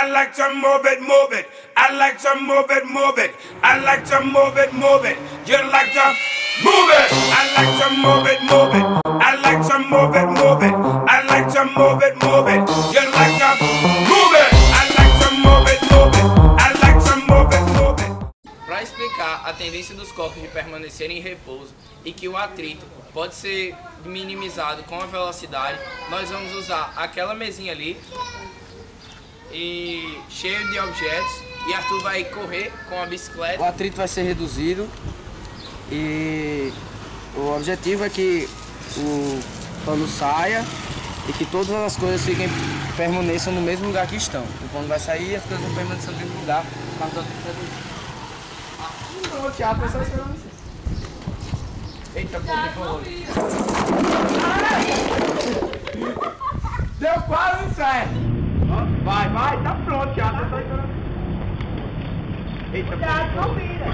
I like to move it, move it. I like to move it, move it. I like to move it, move it. You like to move it. I like to move it, move it. I like to move it, move it. I like to move it, move it. You like to move it. I like to move it, move it. I like to move it, move it. Para explicar a tendência dos corpos de permanecerem em repouso e que o atrito pode ser minimizado com a velocidade, nós vamos usar aquela mesinha ali e cheio de objetos, e Arthur vai correr com a bicicleta. O atrito vai ser reduzido e o objetivo é que o pano saia e que todas as coisas permaneçam no mesmo lugar que estão. O pano vai sair e as coisas vão permanecer no mesmo lugar. O Thiago vai só esperando você. Eita, pô, me falou. Deu quase certo. Vai, tá pronto, Thiago. Tá só esperando. Eita, Thiago, não vira.